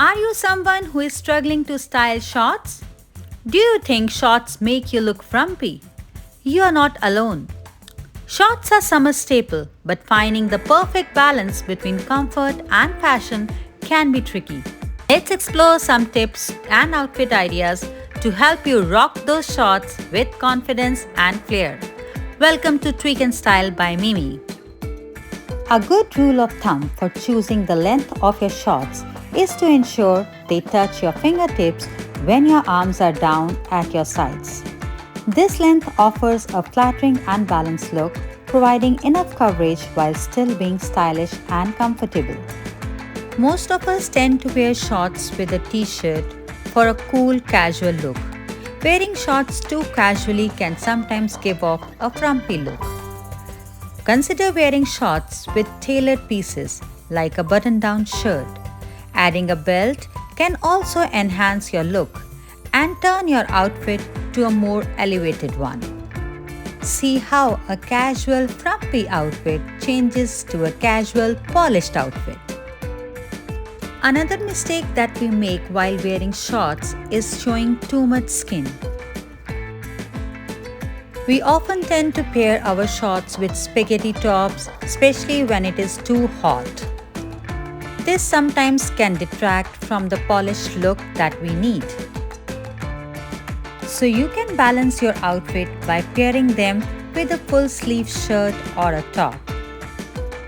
Are you someone who is struggling to style shorts? Do you think shorts make you look frumpy? You are not alone. Shorts are summer staple, but finding the perfect balance between comfort and fashion can be tricky. Let's explore some tips and outfit ideas to help you rock those shorts with confidence and flair. Welcome to Tweak and Style by Meemi. A good rule of thumb for choosing the length of your shorts is to ensure they touch your fingertips when your arms are down at your sides. This length offers a flattering and balanced look, providing enough coverage while still being stylish and comfortable. Most of us tend to wear shorts with a t-shirt for a cool, casual look. Wearing shorts too casually can sometimes give off a frumpy look. Consider wearing shorts with tailored pieces like a button-down shirt. Adding a belt can also enhance your look and turn your outfit to a more elevated one. See how a casual frumpy outfit changes to a casual polished outfit. Another mistake that we make while wearing shorts is showing too much skin. We often tend to pair our shorts with spaghetti tops, especially when it is too hot. This sometimes can detract from the polished look that we need. So you can balance your outfit by pairing them with a full sleeve shirt or a top.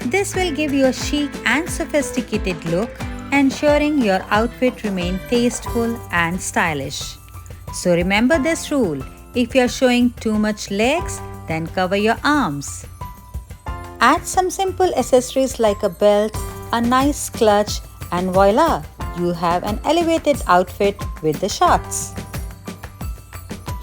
This will give you a chic and sophisticated look, ensuring your outfit remains tasteful and stylish. So remember this rule: if you are showing too much legs, then cover your arms. Add some simple accessories like a belt, a nice clutch, and voila! You have an elevated outfit with the shorts.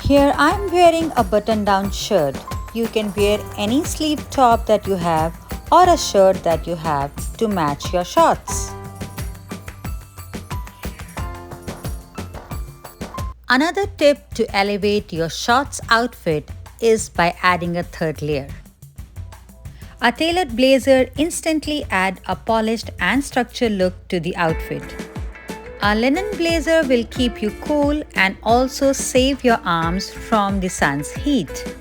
Here I am wearing a button-down shirt. You can wear any sleeve top that you have or a shirt that you have to match your shorts. Another tip to elevate your shorts outfit is by adding a third layer. A tailored blazer instantly adds a polished and structured look to the outfit. A linen blazer will keep you cool and also save your arms from the sun's heat.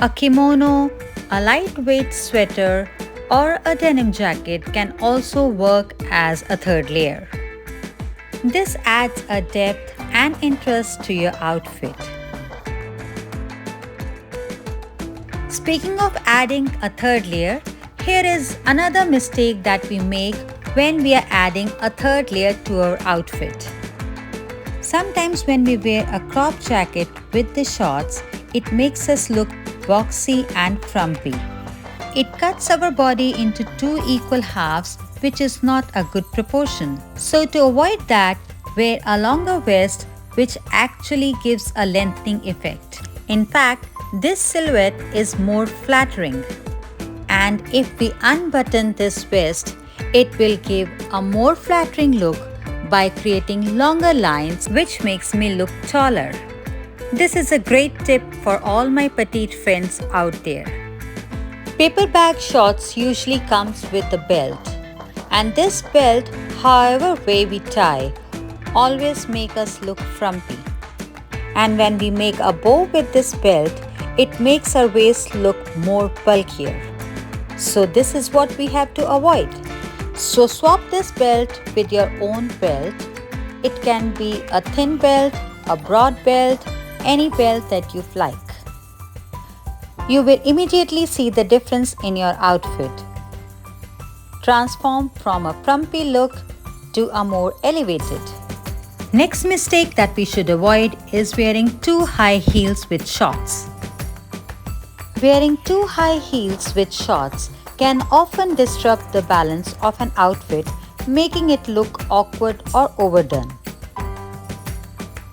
A kimono, a lightweight sweater, or a denim jacket can also work as a third layer. This adds a depth and interest to your outfit. Speaking of adding a third layer, here is another mistake that we make when we are adding a third layer to our outfit. Sometimes when we wear a crop jacket with the shorts, it makes us look boxy and frumpy. It cuts our body into two equal halves, which is not a good proportion. So to avoid that, wear a longer vest, which actually gives a lengthening effect. In fact, this silhouette is more flattering. And if we unbutton this vest, it will give a more flattering look by creating longer lines, which makes me look taller. This is a great tip for all my petite friends out there. Paper bag shorts usually comes with a belt. And this belt, however way we tie, always make us look frumpy. And when we make a bow with this belt, it makes our waist look more bulkier. So this is what we have to avoid. So swap this belt with your own belt. It can be a thin belt, a broad belt, any belt that you like. You will immediately see the difference in your outfit. Transform from a frumpy look to a more elevated. Next mistake that we should avoid is wearing too high heels with shorts. Wearing too high heels with shorts can often disrupt the balance of an outfit, making it look awkward or overdone.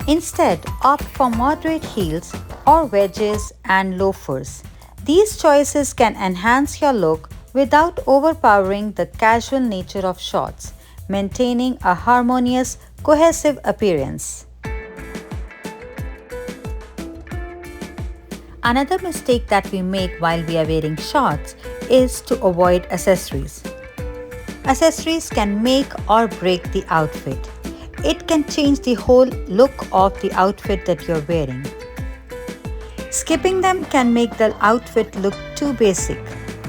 Instead, opt for moderate heels or wedges and loafers. These choices can enhance your look without overpowering the casual nature of shorts, maintaining a harmonious, cohesive appearance. Another mistake that we make while we are wearing shorts is to avoid accessories. Accessories can make or break the outfit. It can change the whole look of the outfit that you're wearing. Skipping them can make the outfit look too basic.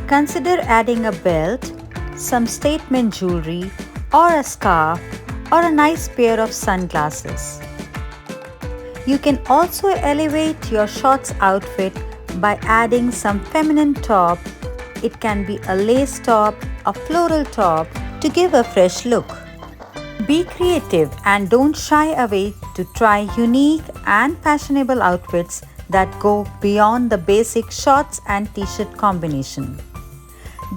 Consider adding a belt, some statement jewelry, or a scarf, or a nice pair of sunglasses. You can also elevate your shorts outfit by adding some feminine top. It can be a lace top, a floral top to give a fresh look. Be creative and don't shy away to try unique and fashionable outfits that go beyond the basic shorts and t-shirt combination.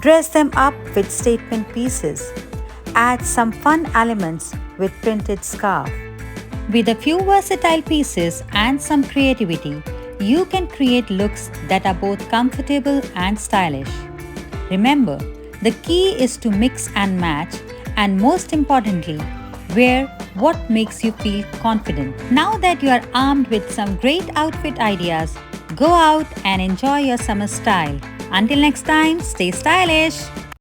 Dress them up with statement pieces. Add some fun elements with printed scarf. With a few versatile pieces and some creativity, you can create looks that are both comfortable and stylish. Remember, the key is to mix and match, and most importantly, wear what makes you feel confident. Now that you are armed with some great outfit ideas, go out and enjoy your summer style. Until next time, stay stylish!